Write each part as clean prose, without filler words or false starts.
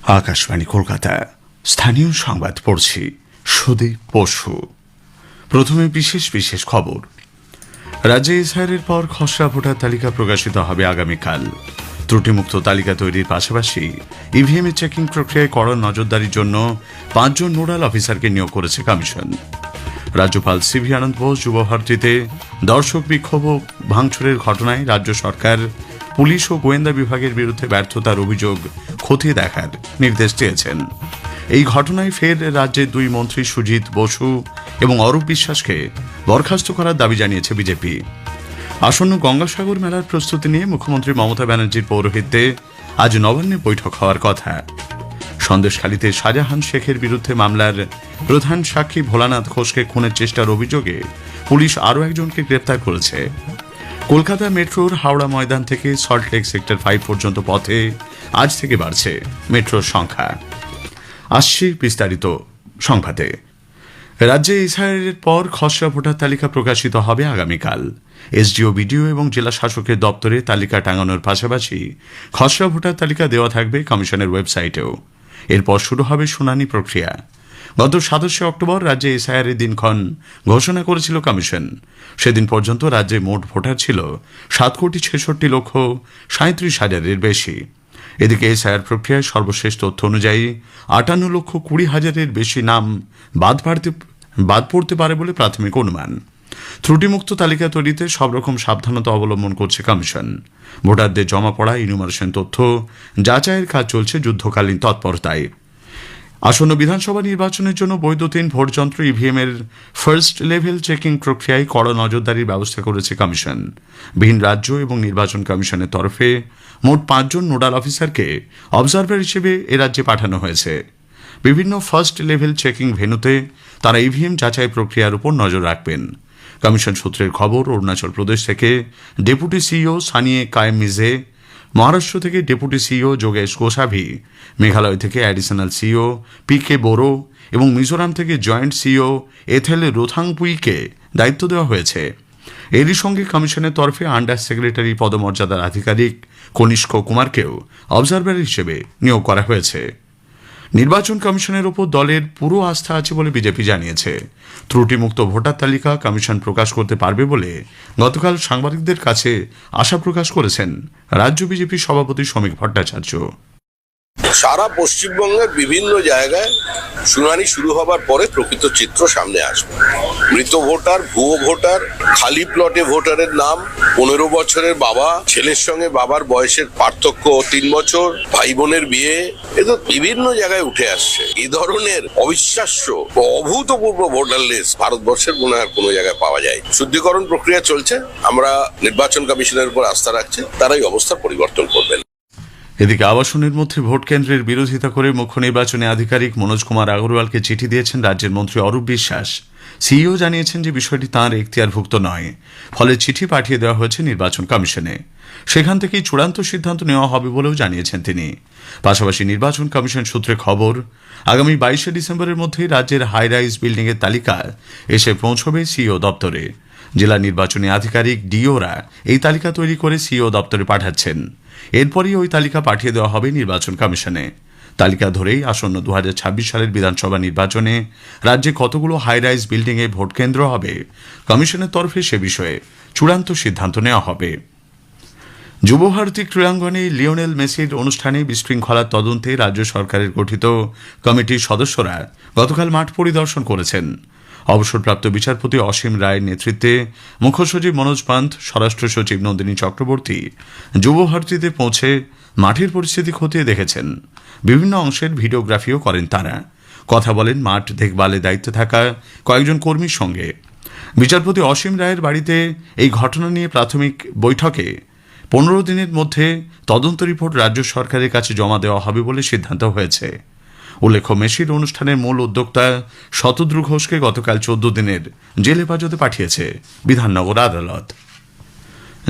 আকাশবাণী কলকাতা স্থানীয় সংবাদ পড়ছি সুদীপ বসু। প্রথমে বিশেষ বিশেষ খবর। রাজ্যে এসআইআরের পর খসড়া ভোটার তালিকা প্রকাশিত হবে আগামীকাল। ত্রুটিমুক্ত তালিকা তৈরির পাশাপাশি ইভিএম এর চেকিং প্রক্রিয়ায় কড়া নজরদারির জন্য 5 জন নোডাল অফিসারকে নিয়োগ করেছে কমিশন। রাজ্যপাল সিভি আনন্দ বোস যুবভারতীতে দর্শক বিক্ষোভ ও ভাঙচুরের ঘটনায় রাজ্য সরকার পুলিশ ও গোয়েন্দা বিভাগের বিরুদ্ধে ব্যর্থতার অভিযোগ খতিয়ে দেখার নির্দেশ দিয়েছেন। এই ঘটনায় ফের রাজ্যের 2 মন্ত্রী সুজিত বসু এবং অরূপ বিশ্বাসকে বরখাস্ত করার দাবি জানিয়েছে বিজেপি। আসন্ন গঙ্গাসাগর মেলার প্রস্তুতি নিয়ে মুখ্যমন্ত্রী মমতা ব্যানার্জির পৌরোহিত্যে আজ নবান্নে বৈঠক হওয়ার কথা। সন্দেশখালীতে শাহজাহান শেখের বিরুদ্ধে মামলার প্রধান সাক্ষী ভোলানাথ ঘোষকে খুনের চেষ্টার অভিযোগে পুলিশ আরও একজনকে গ্রেপ্তার করেছে। কলকাতা মেট্রোর হাওড়া ময়দান থেকে সল্টলেক সেক্টর 5 পর্যন্ত পথে আজ থেকে বাড়ছে মেট্রোর সংখ্যা। আসছে বিস্তারিত সংবাদে। রাজ্যে এসআইআরের পর খসড়া ভোটার তালিকা প্রকাশিত হবে আগামীকাল। এসডিও, বিডিও এবং জেলা শাসকের দপ্তরে তালিকা টাঙানোর পাশাপাশি খসড়া ভোটার তালিকা দেওয়া থাকবে কমিশনের ওয়েবসাইটেও। এরপর শুরু হবে শুনানি প্রক্রিয়া। গত 27 অক্টোবর রাজ্যে এসআইআরের দিনক্ষণ ঘোষণা করেছিল কমিশন। সেদিন পর্যন্ত রাজ্যে মোট ভোটার ছিল 7,66,37,000-এর বেশি। এদিকে এসআইআর প্রক্রিয়ায় সর্বশেষ তথ্য অনুযায়ী 58,20,000-এর বেশি নাম বাদ পড়তে পারে বলে প্রাথমিক অনুমান। ত্রুটিমুক্ত তালিকা তৈরিতে সব রকম সাবধানতা অবলম্বন করছে কমিশন। ভোটারদের জমা পড়া ইনুমারেশন তথ্য যাচাইয়ের কাজ চলছে যুদ্ধকালীন তৎপরতায়। আসন্ন বিধানসভা নির্বাচনের জন্য বৈদ্যুতিন ভোটযন্ত্র ইভিএম এর ফার্স্ট লেভেল চেকিং প্রক্রিয়ায় কড়া নজরদারির ব্যবস্থা করেছে কমিশন। ভিন রাজ্য এবং নির্বাচন কমিশনের তরফে মোট 5 জন নোডাল অফিসারকে অবজারভার হিসেবে এ রাজ্যে পাঠানো হয়েছে। বিভিন্ন ফার্স্ট লেভেল চেকিং ভেন্যুতে তারা ইভিএম যাচাই প্রক্রিয়ার উপর নজর রাখবেন। কমিশন সূত্রের খবর, অরুণাচল প্রদেশ থেকে ডেপুটি সিইও সানিয়ে কায়েম মিজে, মহারাষ্ট্র থেকে ডেপুটি সিইও যোগেশ গোসাভি, মেঘালয় থেকে অ্যাডিশনাল সিইও PK বোরো এবং মিজোরাম থেকে জয়েন্ট সিইও এথেল রোথাংপুইকে দায়িত্ব দেওয়া হয়েছে। এরই সঙ্গে কমিশনের তরফে আন্ডার সেক্রেটারি পদমর্যাদার আধিকারিক কনিষ্ক কুমারকেও অবজারভার হিসেবে নিয়োগ করা হয়েছে। নির্বাচন কমিশনের ওপর দলের পুরো আস্থা আছে বলে বিজেপি জানিয়েছে। ত্রুটিমুক্ত ভোটার তালিকা কমিশন প্রকাশ করতে পারবে বলে গতকাল সাংবাদিকদের কাছে আশা প্রকাশ করেছেন রাজ্য বিজেপি সভাপতি শ্রমিক ভট্টাচার্য। সারা পশ্চিমবঙ্গের বিভিন্ন জায়গায় শুনানি শুরু হবার পরে প্রকৃত চিত্র সামনে আসবে। মৃত ভোটার, ভুয়ো ভোটার, খালি প্লটে ভোটারের নাম, 15 বছরের বাবা, ছেলের সঙ্গে বাবার বয়সের পার্থক্য 3 বছর, ভাই বোনের বিয়ে, এতো বিভিন্ন জায়গায় উঠে আসছে। এই ধরনের অবিশ্বাস্য ও অভূতপূর্ব ভোটার লিস্ট ভারতবর্ষের মনে হয় কোনো জায়গায় পাওয়া যায়। শুদ্ধিকরণ প্রক্রিয়া চলছে। আমরা নির্বাচন কমিশনের উপর আস্থা রাখছি, তারাই অবস্থার পরিবর্তন করবেন। এদিকে আবাসনের মধ্যে ভোট কেন্দ্রের বিরোধিতা করে মুখ্য নির্বাচনী আধিকারিক মনোজ কুমার আগরওয়ালকে চিঠি দিয়েছেন রাজ্যের মন্ত্রী অরূপ বিশ্বাস। সিইও জানিয়েছেন যে বিষয়টি তাঁর এখতিয়ারভুক্ত নয়, ফলে চিঠি পাঠিয়ে দেওয়া হয়েছে নির্বাচন কমিশনে। সেখান থেকেই চূড়ান্ত সিদ্ধান্ত নেওয়া হবে বলেও জানিয়েছেন তিনি। পাশাপাশি নির্বাচন কমিশন সূত্রে খবর, আগামী 22শে ডিসেম্বরের মধ্যেই রাজ্যের হাই রাইজ বিল্ডিং এর তালিকা এসে পৌঁছবে সিইও দপ্তরে। জেলা নির্বাচনী আধিকারিক ডিওরা এই তালিকা তৈরি করে সিইও দপ্তরে পাঠাচ্ছেন। এরপরই ওই তালিকা পাঠিয়ে দেওয়া হবে নির্বাচন কমিশনে। তালিকা ধরেই আসন্ন 2026 সালের বিধানসভা নির্বাচনে রাজ্যে কতগুলো হাই রাইজ বিল্ডিং এ ভোট কেন্দ্র হবে কমিশনের তরফে সে বিষয়ে চূড়ান্ত সিদ্ধান্ত নেওয়া হবে। যুবভারতী ক্রীড়াঙ্গনে লিওনেল মেসির অনুষ্ঠানে বিশৃঙ্খলার তদন্তে রাজ্য সরকারের গঠিত কমিটির সদস্যরা গতকাল মাঠ পরিদর্শন করেছেন। অবসরপ্রাপ্ত বিচারপতি অসীম রায়ের নেতৃত্বে মুখ্য সচিব মনোজ পান্থ, স্বরাষ্ট্র সচিব নন্দিনী চক্রবর্তী যুবভারতীতে পৌঁছে মাঠের পরিস্থিতি খতিয়ে দেখেছেন। বিভিন্ন অংশের ভিডিওগ্রাফিও করেন তারা। কথা বলেন মাঠ দেখভালে দায়িত্বে থাকা কয়েকজন কর্মীর সঙ্গে। বিচারপতি অসীম রায়ের বাড়িতে এই ঘটনা নিয়ে প্রাথমিক বৈঠকে 15 দিনের মধ্যে তদন্ত রিপোর্ট রাজ্য সরকারের কাছে জমা দেওয়া হবে বলে সিদ্ধান্ত হয়েছে। উল্লেখ্য, মেসির অনুষ্ঠানের মূল উদ্যোক্তা শতদ্রু ঘোষকে গতকাল 14 দিনের জেল হেফাজতে পাঠিয়েছে বিধাননগর আদালত।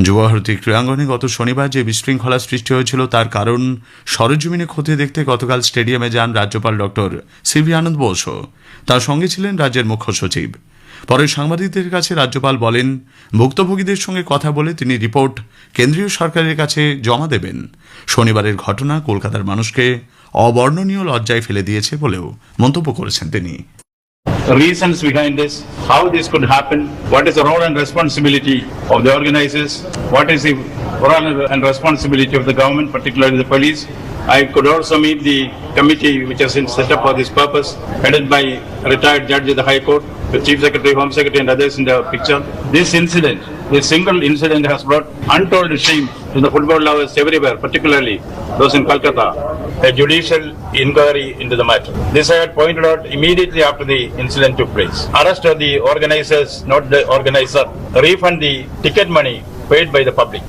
যুবভারতী ক্রীড়াঙ্গনে গত শনিবার যে বিশৃঙ্খলা সৃষ্টি হয়েছিল তার কারণ সরেজমিনে খতিয়ে দেখতে গতকাল স্টেডিয়ামে যান রাজ্যপাল ডক্টর সিভি আনন্দ বোসও। তার সঙ্গে ছিলেন রাজ্যের মুখ্য সচিব। পরে সাংবাদিকদের কাছে রাজ্যপাল বলেন, ভুক্তভোগীদের সঙ্গে কথা বলে তিনি রিপোর্ট কেন্দ্রীয় সরকারের কাছে জমা দেবেন। শনিবারের ঘটনা কলকাতার মানুষকে অবর্ণনীয় লজ্জায় ফেলে দিয়েছে বলেও মন্তব্য করেছেন তিনি। Reasons behind this, how this could happen, what is the role and responsibility of the organizers, what is the role and responsibility of the government, particularly the police. I could also meet the committee which has been set up for this purpose, headed by a retired judge of the High Court, the Chief Secretary, Home Secretary and others in the picture. This incident, this single incident has brought untold shame to the football lovers everywhere, particularly those in Calcutta. A judicial inquiry into the matter. This I had pointed out immediately after the incident took place. Arrest of the organizers, not the organizer. Refund the ticket money paid by the public.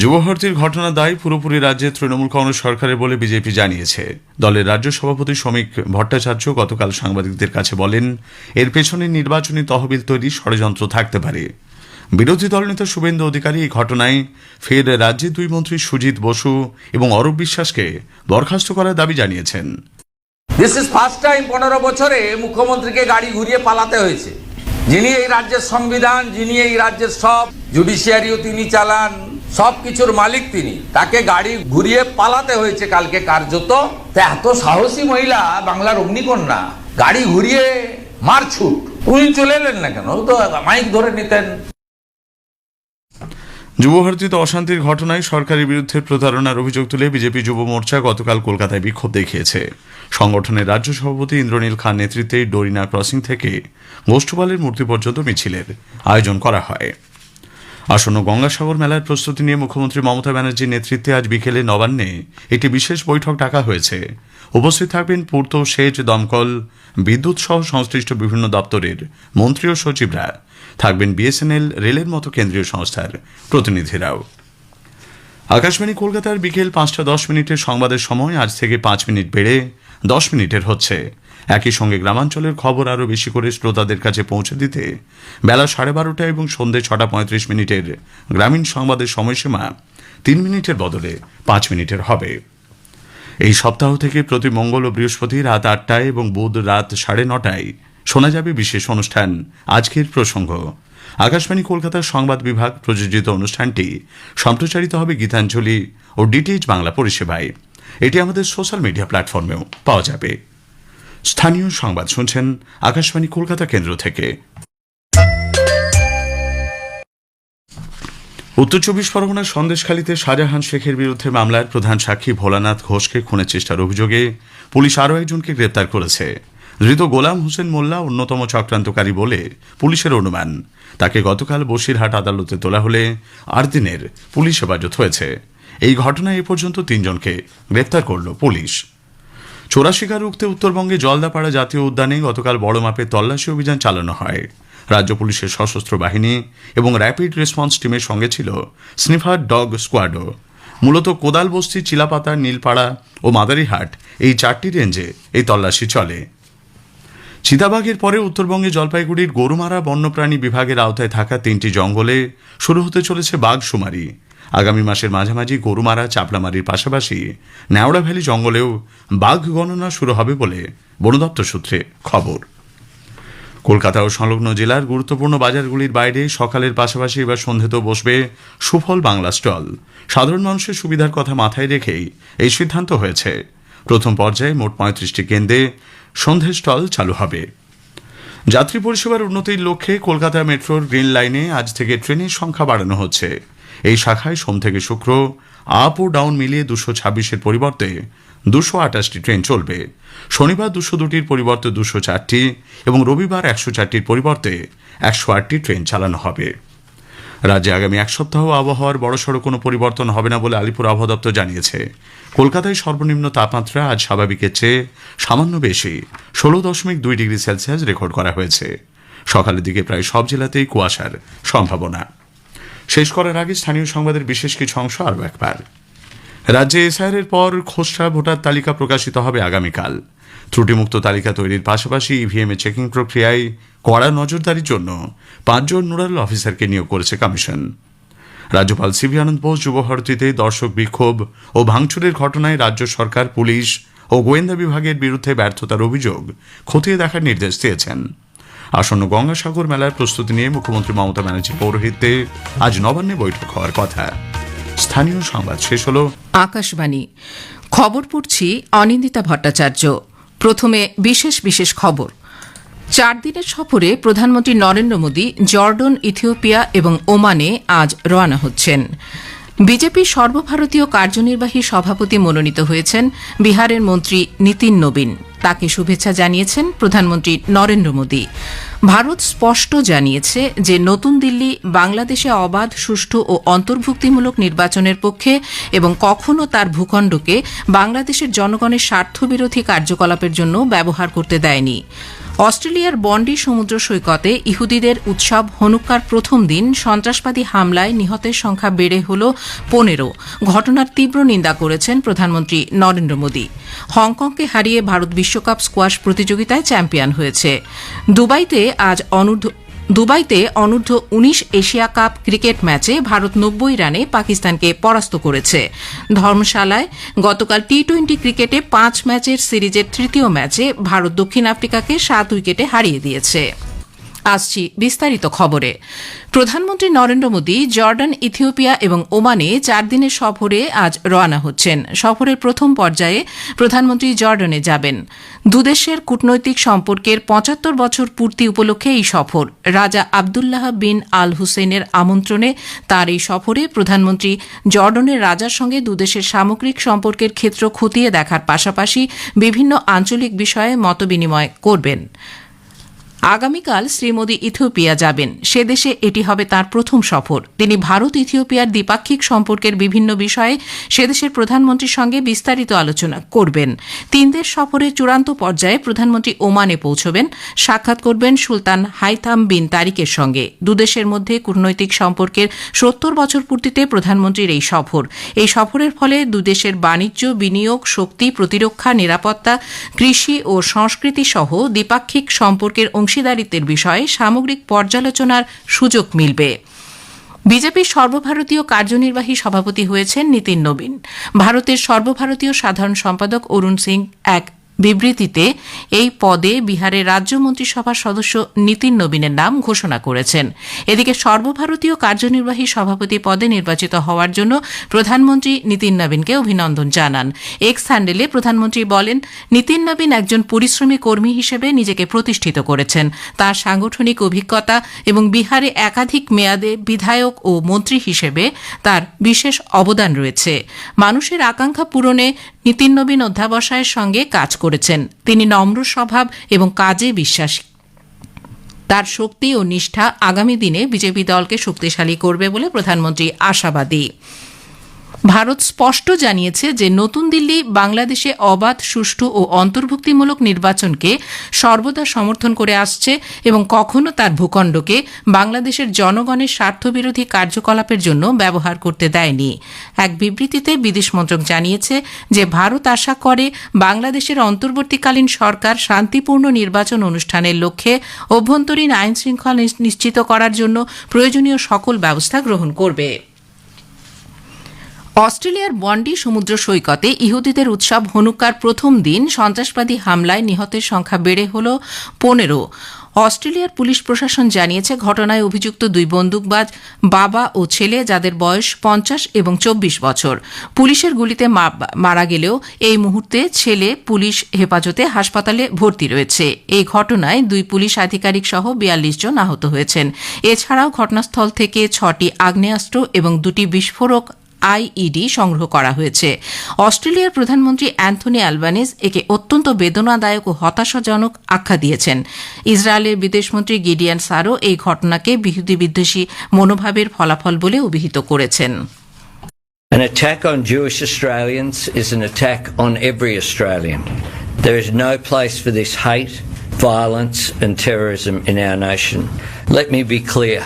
যুবভারতীর ঘটনা দায় পুরোপুরি রাজ্যে তৃণমূল কংগ্রেস সরকারের বলে BJP জানিয়েছে। দলের রাজ্য সভাপতি শ্রমিক ভট্টাচার্য গতকাল সাংবাদিকদের কাছে বলেন, এর পেছনে নির্বাচনী তহবিল তৈরির ষড়যন্ত্র থাকতে পারে। বিরোধী দলনেতা শুভেন্দু অধিকারী এই ঘটনায় ফের রাজ্যের দুই মন্ত্রী সুজিত বসু এবং অরূপ বিশ্বাসকে বরখাস্ত করার দাবি জানিয়েছেন। দিস ইজ ফার্স্ট টাইম 15 বছরে মুখ্যমন্ত্রীকে গাড়ি ঘুরিয়ে পালাতে হয়েছে। যিনি এই রাজ্যের সংবিধান, যিনি এই রাজ্যের সব জুডিশিয়ারিও তিনি চালান, সব কিছুর মালিক তিনি, তাকে গাড়ি ঘুরিয়ে পালাতে হয়েছে কালকে কার্যত। এত সাহসী মহিলা, বাংলার অগ্নিকন্যা, গাড়ি ঘুরিয়ে মারছুট, উনি চলে এলেন না কেন? তো মাইক ধরে নিতেন। যুবভারতীতে অশান্তির ঘটনায় সরকারের বিরুদ্ধে প্রতারণার অভিযোগ তুলে বিজেপি যুব মোর্চা গতকাল কলকাতায় বিক্ষোভ দেখিয়েছে। সংগঠনের রাজ্য সভাপতি ইন্দ্রনীল খান নেতৃত্বে ডোরিনা ক্রসিং থেকে গোষ্ঠপালের মূর্তি পর্যন্ত মিছিলের আয়োজন করা হয়। আসন্ন গঙ্গাসাগর মেলার প্রস্তুতি নিয়ে মুখ্যমন্ত্রী মমতা ব্যানার্জির নেতৃত্বে আজ বিকেলে নবান্নে একটি বিশেষ বৈঠক ডাকা হয়েছে। উপস্থিত থাকবেন পূর্ত, সেচ, দমকল, বিদ্যুৎ সহ সংশ্লিষ্ট বিভিন্ন দপ্তরের মন্ত্রী ও সচিবরা, থাকবেন বিএসএনএল, রেলের মতো কেন্দ্রীয় সংস্থার প্রতিনিধিরাও। আকাশবাণী কলকাতার বিকেল 5:10 সংবাদের সময় আজ থেকে 5 মিনিট বেড়ে 10 মিনিটের হচ্ছে। একই সঙ্গে গ্রামাঞ্চলের খবর আরও বেশি করে শ্রোতাদের কাছে পৌঁছে দিতে বেলা 12:30 এবং সন্ধ্যে 6:35 গ্রামীণ সংবাদের সময়সীমা 3 মিনিটের বদলে 5 মিনিটের হবে। এই সপ্তাহ থেকে প্রতি মঙ্গল ও বৃহস্পতি রাত 8টায় এবং বুধ রাত 9:30 শোনা যাবে বিশেষ অনুষ্ঠান আজকের প্রসঙ্গ। আকাশবাণী কলকাতার সংবাদ বিভাগ প্রযোজিত অনুষ্ঠানটি সম্প্রচারিত হবে গীতাঞ্জলি ও ডিটিএইচ বাংলা পরিষেবায়। এটি আমাদের সোশ্যাল মিডিয়া প্ল্যাটফর্মেও পাওয়া যাবে। স্থানীয় সংবাদ শুনছেন আকাশবাণী কলকাতা কেন্দ্র থেকে। উত্তর 24 পরগনার সন্দেশখালীতে শাহজাহান শেখের বিরুদ্ধে মামলার প্রধান সাক্ষী ভোলানাথ ঘোষকে খুনের চেষ্টার অভিযোগে পুলিশ আরও একজনকে গ্রেপ্তার করেছে। ধৃত গোলাম হোসেন মোল্লা অন্যতম চক্রান্তকারী বলে পুলিশের অনুমান। তাকে গতকাল বসিরহাট আদালতে তোলা হলে 8 দিনের পুলিশ হেফাজত হয়েছে। এই ঘটনায় এ পর্যন্ত 3 জনকে গ্রেপ্তার করল পুলিশ। চোরা শিকার রুখতে উত্তরবঙ্গে জলদাপাড়া জাতীয় উদ্যানে গতকাল বড় মাপের তল্লাশি অভিযান চালানো হয়। রাজ্য পুলিশের সশস্ত্র বাহিনী এবং র্যাপিড রেসপন্স টিমের সঙ্গে ছিল স্নিফার ডগ স্কোয়াডও। মূলত কোদালবস্তি, চিলাপাতা, নীলপাড়া ও মাদারিহাট এই 4টি রেঞ্জে এই তল্লাশি চলে। চিতাবাঘের পরে উত্তরবঙ্গে জলপাইগুড়ির গরুমারা বন্যপ্রাণী বিভাগের আওতায় থাকা 3টি জঙ্গলে শুরু হতে চলেছে বাঘ শুমারি। আগামী মাসের মাঝামাঝি গরুমারা, চাপলামারির পাশাপাশি নেওড়া ভ্যালি জঙ্গলেও বাঘ গণনা শুরু হবে বলে বন দপ্তর সূত্রে খবর। কলকাতা ও সংলগ্ন জেলার গুরুত্বপূর্ণ বাজারগুলির বাইরে সকালের পাশাপাশি এবার সন্ধ্যেতেও বসবে সুফল বাংলা স্টল। সাধারণ মানুষের সুবিধার কথা মাথায় রেখেই এই সিদ্ধান্ত হয়েছে। প্রথম পর্যায়ে মোট 35টি কেন্দ্রে সন্ধে স্টল চালু হবে। যাত্রী পরিষেবার উন্নতির লক্ষ্যে কলকাতা মেট্রোর গ্রিন লাইনে আজ থেকে ট্রেনের সংখ্যা বাড়ানো হচ্ছে। এই শাখায় সোম থেকে শুক্র আপ ও ডাউন মিলিয়ে 226-এর পরিবর্তে 228টি ট্রেন চলবে। শনিবার 202টির পরিবর্তে 204টি এবং রবিবার 104টির পরিবর্তে 108টি ট্রেন চালানো হবে। রাজ্যে আগামী এক সপ্তাহ আবহাওয়ার বড়সড় কোনো পরিবর্তন হবে না বলে আলিপুর আবহাওয়া দপ্তর জানিয়েছে। কলকাতায় সর্বনিম্ন তাপমাত্রা আজ স্বাভাবিকের চেয়ে সামান্য বেশি 16.2 ডিগ্রি সেলসিয়াস রেকর্ড করা হয়েছে। সকালের দিকে প্রায় সব জেলাতেই কুয়াশার সম্ভাবনা। শেষ করার আগে স্থানীয় সংবাদের বিশেষ কিছু অংশ আরও একবার। রাজ্যে এসআইআরের পর খসড়া ভোটার তালিকা প্রকাশিত হবে আগামীকাল। ত্রুটিমুক্ত তালিকা তৈরির পাশাপাশি ইভিএমে চেকিং প্রক্রিয়ায় কড়া নজরদারির জন্য 5 জন নোডাল অফিসারকে নিয়োগ করেছে কমিশন। রাজ্যপাল সিভি আনন্দ বোস যুবভারতীতে দর্শক বিক্ষোভ ও ভাঙচুরের ঘটনায় রাজ্য সরকার, পুলিশ ও গোয়েন্দা বিভাগের বিরুদ্ধে ব্যর্থতার অভিযোগ খতিয়ে দেখার নির্দেশ দিয়েছেন। আসন্ন গঙ্গাসাগর মেলার প্রস্তুতি নিয়ে মুখ্যমন্ত্রী মমতা ব্যানার্জির পৌরোহিত্যে আজ নবান্নে বৈঠক হওয়ার কথা। স্থানীয় সংবাদ শেষ হলো। আকাশবাণী খবর পড়ছি অনিন্দিতা ভট্টাচার্য। প্রথমে বিশেষ বিশেষ খবর। 4 দিনের সফরে প্রধানমন্ত্রী নরেন্দ্র মোদী জর্ডন, ইথিওপিয়া এবং ওমানে আজ রওনা হচ্ছেন। বিজেপির সর্বভারতীয় কার্যনির্বাহী সভাপতি মনোনীত হয়েছেন বিহারের মন্ত্রী নীতিন নবীন। তাকে শুভেচ্ছা জানিয়েছেন প্রধানমন্ত্রী নরেন্দ্র মোদী। ভারত স্পষ্ট জানিয়েছে যে নতুন দিল্লি বাংলাদেশে অবাধ, সুষ্ঠু ও অন্তর্ভুক্তিমূলক নির্বাচনের পক্ষে এবং কখনও তার ভূখণ্ডকে বাংলাদেশের জনগণের স্বার্থবিরোধী কার্যকলাপের জন্য ব্যবহার করতে দেয়নি। অস্ট্রেলিয়ার বন্ডি সমুদ্র সৈকতে ইহুদিদের উৎসব হনুক্কার প্রথম দিন সন্ত্রাসবাদী হামলায় নিহতের সংখ্যা বেড়ে হল 15। ঘটনার তীব্র নিন্দা করেছেন প্রধানমন্ত্রী নরেন্দ্র মোদী। হংকংকে হারিয়ে ভারত বিশ্বকাপ স্কোয়াশ প্রতিযোগিতায় চ্যাম্পিয়ন হয়েছে। দুবাইতে অনূর্ধ্ব 19 এশিয়া কাপ ক্রিকেট ম্যাচে ভারত 90 রানে পাকিস্তানকে পরাস্ত করেছে। ধর্মশালায় গতকাল টি-20 ক্রিকেটে 5 ম্যাচের সিরিজের তৃতীয় ম্যাচে ভারত দক্ষিণ আফ্রিকাকে 7 উইকেটে হারিয়ে দিয়েছে। আসছি বিস্তারিত খবরে। প্রধানমন্ত্রী নরেন্দ্র মোদী জর্ডান, ইথিওপিয়া এবং ওমানে 4 দিনের সফরে আজ রওনা হচ্ছেন। সফরের প্রথম পর্যায়ে প্রধানমন্ত্রী জর্ডানে যাবেন। দুদেশের কূটনৈতিক সম্পর্কের 75 বছর পূর্তি উপলক্ষে এই সফর। রাজা আবদুল্লাহ বিন আল হুসেনের আমন্ত্রণে তার এই সফরে প্রধানমন্ত্রী জর্ডনের রাজার সঙ্গে দুদেশের সামগ্রিক সম্পর্কের ক্ষেত্র খতিয়ে দেখার পাশাপাশি বিভিন্ন আঞ্চলিক বিষয়ে মতবিনিময় করবেন। আগামীকাল শ্রী মোদী ইথিওপিয়া যাবেন। সে দেশে এটি হবে তার প্রথম সফর। তিনি ভারত ইথিওপিয়ার দ্বিপাক্ষিক সম্পর্কের বিভিন্ন বিষয়ে সেদেশের প্রধানমন্ত্রীর সঙ্গে বিস্তারিত আলোচনা করবেন। 3 দেশ সফরের চূড়ান্ত পর্যায়ে প্রধানমন্ত্রী ওমানে পৌঁছবেন, সাক্ষাৎ করবেন সুলতান হাইথাম বিন তারিকের সঙ্গে। দুদেশের মধ্যে কূটনৈতিক সম্পর্কের 70 বছর পূর্তিতে প্রধানমন্ত্রীর এই সফর। এই সফরের ফলে দুদেশের বাণিজ্য, বিনিয়োগ, শক্তি, প্রতিরক্ষা, নিরাপত্তা, কৃষি ও সংস্কৃতি সহ দ্বিপাক্ষিক সম্পর্কের অংশীদারিত্বের বিষয়ে সামগ্রিক পর্যালোচনার সুযোগ মিলবে। বিজেপির সর্বভারতীয় কার্যনির্বাহী সভাপতি হয়েছেন নীতিন নবীন। ভারতের সর্বভারতীয় সাধারণ সম্পাদক অরুণ সিং এক বিবৃতিতে এই পদে বিহারের রাজ্য মন্ত্রিসভার সদস্য নীতিন নবীনের নাম ঘোষণা করেছেন। এদিকে সর্বভারতীয় কার্যনির্বাহী সভাপতি পদে নির্বাচিত হওয়ার জন্য প্রধানমন্ত্রী নীতিন নবীনকে অভিনন্দন জানান। এক্স হ্যান্ডেলে প্রধানমন্ত্রী বলেন, নীতিন নবীন একজন পরিশ্রমী কর্মী হিসেবে নিজেকে প্রতিষ্ঠিত করেছেন। তার সাংগঠনিক অভিজ্ঞতা এবং বিহারে একাধিক মেয়াদে বিধায়ক ও মন্ত্রী হিসেবে তার বিশেষ অবদান রয়েছে। মানুষের আকাঙ্ক্ষা পূরণে নীতিন নবীন অধ্যাবসায়ের সঙ্গে কাজ করেছেন। তিনি নম্র স্বভাব এবং কাজে বিশ্বাসী। তার শক্তি ও নিষ্ঠা আগামী দিনে বিজেপি দলকে শক্তিশালী করবে বলে প্রধানমন্ত্রী আশাবাদী। ভারত স্পষ্ট জানিয়েছে যে নতুন দিল্লি বাংলাদেশে অবাধ, সুষ্ঠু ও অন্তর্ভুক্তিমূলক নির্বাচনকে সর্বদা সমর্থন করে আসছে এবং কখনো তার ভূখণ্ডকে বাংলাদেশের জনগণের স্বার্থবিরোধী কার্যকলাপের জন্য ব্যবহার করতে দেয়নি। এক বিবৃতিতে বিদেশ মন্ত্রক জানিয়েছে যে ভারত আশা করে বাংলাদেশের অন্তর্বর্তীকালীন সরকার শান্তিপূর্ণ নির্বাচন অনুষ্ঠানের লক্ষ্যে অভ্যন্তরীণ আইন শৃঙ্খলা নিশ্চিত করার জন্য প্রয়োজনীয় সকল ব্যবস্থা গ্রহণ করবে। অস্ট্রেলিয়ার বন্ডি সমুদ্র সৈকতে ইহুদিদের উৎসব হনুক্কার প্রথম দিন সন্ত্রাসবাদী হামলায় নিহতের সংখ্যা বেড়ে হল 15। অস্ট্রেলিয়ার পুলিশ প্রশাসন জানিয়েছে ঘটনায় অভিযুক্ত 2 বন্দুকবাজ বাবা ও ছেলে, যাদের বয়স 50 এবং 24 বছর। পুলিশের গুলিতে মারা গেলেও এই মুহূর্তে ছেলে পুলিশ হেফাজতে হাসপাতালে ভর্তি রয়েছে। এই ঘটনায় 2 পুলিশ আধিকারিক সহ 42 জন আহত হয়েছেন। এছাড়াও ঘটনাস্থল থেকে 6টি আগ্নেয়াস্ত্র এবং 2টি বিস্ফোরক আইইডি সংগ্রহ করা হয়েছে। অস্ট্রেলিয়ার প্রধানমন্ত্রী অ্যান্থনি অ্যালবানিজ একে অত্যন্ত বেদনাদায়ক ও হতাশাজনক আখ্যা দিয়েছেন। ইসরায়েলের বিদেশমন্ত্রী গিডিয়ন সারো এই ঘটনাকে ইহুদি বিদ্বেষী মনোভাবের ফলাফল বলে অভিহিত করেছেন। An attack on Jewish Australians is an attack on every Australian. There is no place for this hate, violence and terrorism in our nation. Let me be clear,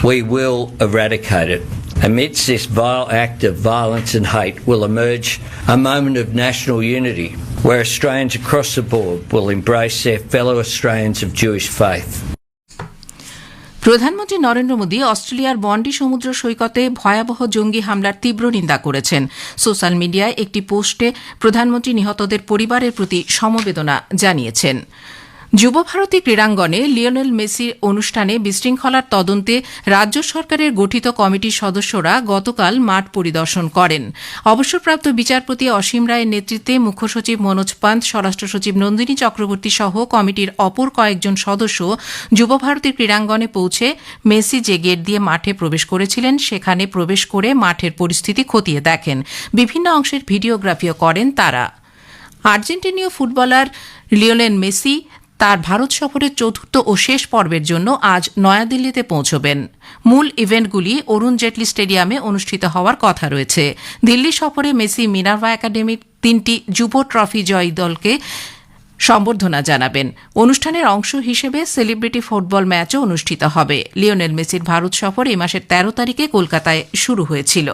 we will eradicate it. Amidst this vile act of violence and hate will emerge a moment of national unity where Australians across the board will embrace their fellow Australians of Jewish faith. প্রধানমন্ত্রী নরেন্দ্র মোদী অস্ট্রেলিয়ার বন্ডি সমুদ্র সৈকতে ভয়াবহ জঙ্গি হামলার তীব্র নিন্দা করেছেন। সোশ্যাল মিডিয়ায় একটি পোস্টে প্রধানমন্ত্রী নিহতদের পরিবারের প্রতি সমবেদনা জানিয়েছেন। যুবভারতী ক্রীড়াঙ্গনে লিওনেল মেসির অনুষ্ঠানে বিশৃঙ্খলার তদন্তে রাজ্য সরকারের গঠিত কমিটির সদস্যরা গতকাল মাঠ পরিদর্শন করেন। অবসরপ্রাপ্ত বিচারপতি অসীম রায়ের নেতৃত্বে মুখ্য সচিব মনোজ পান্ত, স্বরাষ্ট্র সচিব নন্দিনী চক্রবর্তী সহ কমিটির অপর কয়েকজন সদস্য যুবভারতীর ক্রীড়াঙ্গনে পৌঁছে মেসি যে গেট দিয়ে মাঠে প্রবেশ করেছিলেন সেখানে প্রবেশ করে মাঠের পরিস্থিতি খতিয়ে দেখেন। বিভিন্ন অংশের ভিডিওগ্রাফিও করেন তারা। আর্জেন্টিনীয় ফুটবলার লিওনেল মেসি তার ভারত সফরের চতুর্থ ও শেষ পর্বের জন্য আজ নয়াদিল্লিতে পৌঁছবেন। মূল ইভেন্টগুলি অরুণ জেটলি স্টেডিয়ামে অনুষ্ঠিত হওয়ার কথা রয়েছে। দিল্লি সফরে মেসি মিনার্ভা একাডেমির 3টি যুব ট্রফি জয়ী দলকে সম্বর্ধনা জানাবেন। অনুষ্ঠানের অংশ হিসেবে সেলিব্রিটি ফুটবল ম্যাচও অনুষ্ঠিত হবে। লিওনেল মেসির ভারত সফর এই মাসের 13 তারিখে কলকাতায় শুরু হয়েছিল।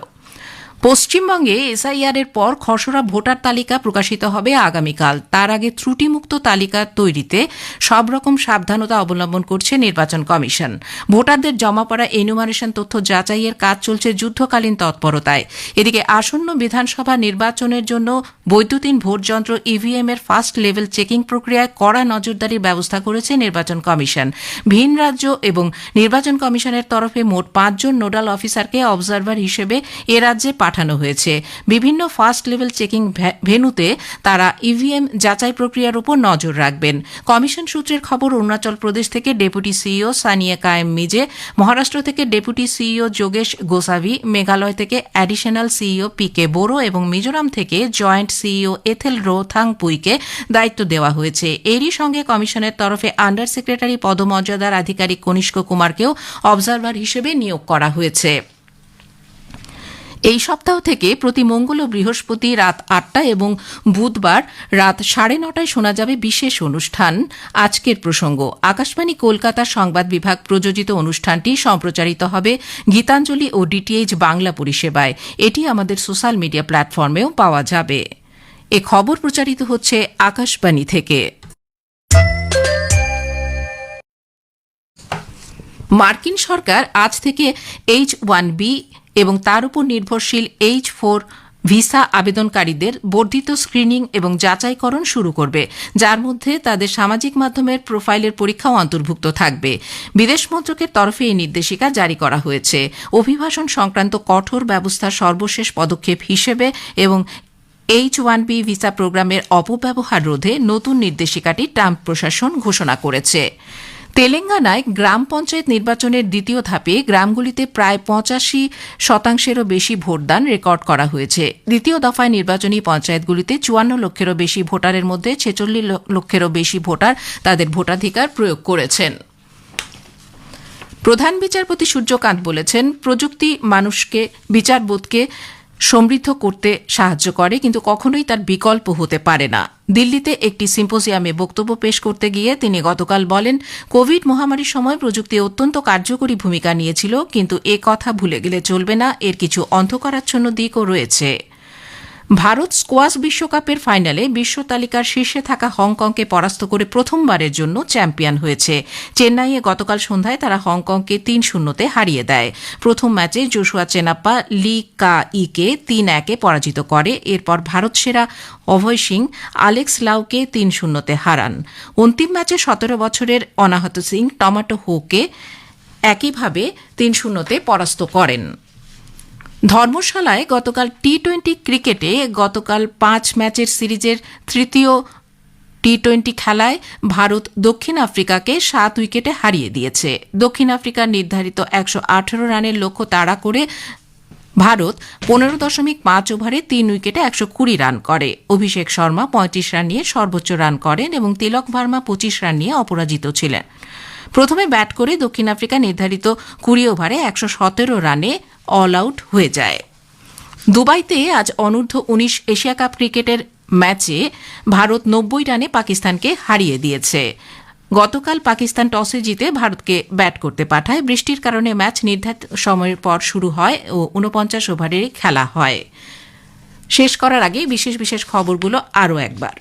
পশ্চিমবঙ্গে এসআইআর এর পর খসড়া ভোটার তালিকা প্রকাশিত হবে আগামীকাল। তার আগে ত্রুটিমুক্ত তালিকা তৈরিতে সব রকম সাবধানতা অবলম্বন করছে নির্বাচন কমিশন। ভোটারদের জমা পড়া এনুমারেশন তথ্য যাচাইয়ের কাজ চলছে যুদ্ধকালীন তৎপরতায়। এদিকে আসন্ন বিধানসভা নির্বাচনের জন্য বৈদ্যুতিন ভোটযন্ত্র ইভিএম এর ফার্স্ট লেভেল চেকিং প্রক্রিয়ায় কড়া নজরদারির ব্যবস্থা করেছে নির্বাচন কমিশন। ভিন রাজ্য এবং নির্বাচন কমিশনের তরফে মোট 5 জন নোডাল অফিসারকে অবজারভার হিসেবে এ রাজ্যে পাঠানো হয়েছে। বিভিন্ন ফার্স্ট লেভেল চেকিং ভেন্যুতে তারা ইভিএম যাচাই প্রক্রিয়ার উপর নজর রাখবেন। কমিশন সূত্রের খবর, অরুণাচল প্রদেশ থেকে ডেপুটি সিইও সানিয়া কায়েম মিজে, মহারাষ্ট্র থেকে ডেপুটি সিইও যোগেশ গোসাভি, মেঘালয় থেকে অ্যাডিশনাল সিইও পিকে বোরো এবং মিজোরাম থেকে জয়েন্ট সিইও এথেল রোথাংপুইকে দায়িত্ব দেওয়া হয়েছে। এরই সঙ্গে কমিশনের তরফে আন্ডার সেক্রেটারি পদমর্যাদার আধিকারিক কনিষ্ক কুমারকেও অবজারভার হিসেবে নিয়োগ করা হয়েছে। এই সপ্তাহ থেকে প্রতি মঙ্গল ও বৃহস্পতি রাত 8টা এবং বুধবার রাত 9:30টায় শোনা যাবে বিশেষ অনুষ্ঠান আজকের প্রসঙ্গ। আকাশবাণী কলকাতার সংবাদ বিভাগ প্রযোজিত অনুষ্ঠানটি সম্প্রচারিত হবে গীতাঞ্জলি ও ডিটিএইচ বাংলা পরিষেবায়। এটি আমাদের সোশ্যাল মিডিয়া প্ল্যাটফর্মেও পাওয়া যাবে। এ খবর প্রচারিত হচ্ছে আকাশবাণী থেকে। মার্কিন সরকার আজ থেকে H-1B এবং তার উপর নির্ভরশীল H-4 ভিসা আবেদনকারীদের বর্ধিত স্ক্রিনিং এবং যাচাইকরণ শুরু করবে, যার মধ্যে তাদের সামাজিক মাধ্যমের প্রোফাইলের পরীক্ষাও অন্তর্ভুক্ত থাকবে। বিদেশ মন্ত্রকের তরফে এই নির্দেশিকা জারি করা হয়েছে। অভিবাসন সংক্রান্ত কঠোর ব্যবস্থার সর্বশেষ পদক্ষেপ হিসেবে এবং H-1B ভিসা প্রোগ্রামের অপব্যবহার রোধে নতুন নির্দেশিকাটি ট্রাম্প প্রশাসন ঘোষণা করেছে। তেলেঙ্গানায় গ্রাম পঞ্চায়েত নির্বাচনের দ্বিতীয় ধাপে গ্রামগুলিতে প্রায় 85%-এরও বেশি ভোটদান রেকর্ড করা হয়েছে। দ্বিতীয় দফায় নির্বাচনী পঞ্চায়েতগুলিতে 54 লক্ষেরও বেশি ভোটারের মধ্যে 46 লক্ষেরও বেশি ভোটার তাদের ভোটাধিকার প্রয়োগ করেছেন। প্রধান বিচারপতি সূর্যকান্ত বলেছেন, প্রযুক্তি মানুষকে বিচারবোধকে সমৃদ্ধ করতে সাহায্য করে, কিন্তু কখনোই তার বিকল্প হতে পারে না। দিল্লিতে একটি সিম্পোজিয়ামে বক্তব্য পেশ করতে গিয়ে তিনি গতকাল বলেন, কোভিড মহামারীর সময় প্রযুক্তি অত্যন্ত কার্যকরী ভূমিকা নিয়েছিল, কিন্তু এ কথা ভুলে গেলে চলবে না, এর কিছু অন্ধকারাচ্ছন্ন দিকও রয়েছে। ভারত স্কোয়াশ বিশ্বকাপের ফাইনালে বিশ্ব তালিকার শীর্ষে থাকা হংকংকে পরাস্ত করে প্রথমবারের জন্য চ্যাম্পিয়ন হয়েছে। চেন্নাইয়ে গতকাল সন্ধ্যায় তারা হংকংকে 3-0-তে হারিয়ে দেয়। প্রথম ম্যাচে জোশুয়া চেনাপ্পা লি কা-ইকে 3-1-এ পরাজিত করে। এরপর ভারত সেরা অভয় সিং আলেক্স লাউকে 3-0-তে হারান। অন্তিম ম্যাচে 17 বছরের অনাহত সিং টমাটো হোকে একইভাবে 3-0-তে পরাস্ত করেন। ধর্মশালায় গতকাল টি-20 ক্রিকেটে গতকাল 5 ম্যাচের সিরিজের তৃতীয় টি-20 খেলায় ভারত দক্ষিণ আফ্রিকাকে 7 উইকেটে হারিয়ে দিয়েছে। দক্ষিণ আফ্রিকার নির্ধারিত 118 রানের লক্ষ্য তাড়া করে ভারত 15.5 ওভারে 3 উইকেটে 120 রান করে। অভিষেক শর্মা 35 রান নিয়ে সর্বোচ্চ রান করেন এবং তিলক ভার্মা 25 রান নিয়ে অপরাজিত ছিলেন। প্রথমে ব্যাট করে দক্ষিণ আফ্রিকা নির্ধারিত 20 ওভারে 117 রানে অল আউট হয়ে যায়। দুবাইতে আজ অনূর্ধ্ব-19 এশিয়া কাপ ক্রিকেটের ম্যাচে ভারত 90 রানে পাকিস্তানকে হারিয়ে দিয়েছে। গতকাল পাকিস্তান টসে জিতে ভারতকে ব্যাট করতে পাঠায়। বৃষ্টির কারণে ম্যাচ নির্ধারিত সময়ের পর শুরু হয় ও 49 ওভারের খেলা হয়। শেষ করার আগে বিশেষ বিশেষ খবরগুলো আরও একবার।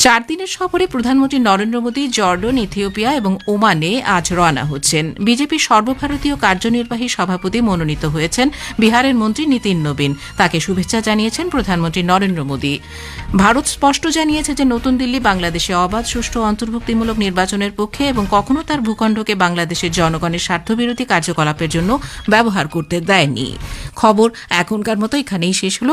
4 দিনের সফরে প্রধানমন্ত্রী নরেন্দ্র মোদী জর্ডন, ইথিওপিয়া এবং ওমানে আজ রওনা হচ্ছেন। বিজেপির সর্বভারতীয় কার্যনির্বাহী সভাপতি মনোনীত হয়েছেন বিহারের মন্ত্রী নীতিন নবীন। তাকে শুভেচ্ছা জানিয়েছেন প্রধানমন্ত্রী নরেন্দ্র মোদী। ভারত স্পষ্ট জানিয়েছে যে নতুন দিল্লি বাংলাদেশে অবাধ, সুষ্ঠু, অন্তর্ভুক্তিমূলক নির্বাচনের পক্ষে এবং কখনো তার ভূখণ্ডকে বাংলাদেশের জনগণের স্বার্থবিরোধী কার্যকলাপের জন্য ব্যবহার করতে দেয়নি। খবর এখনকার মতো এখানেই শেষ হল।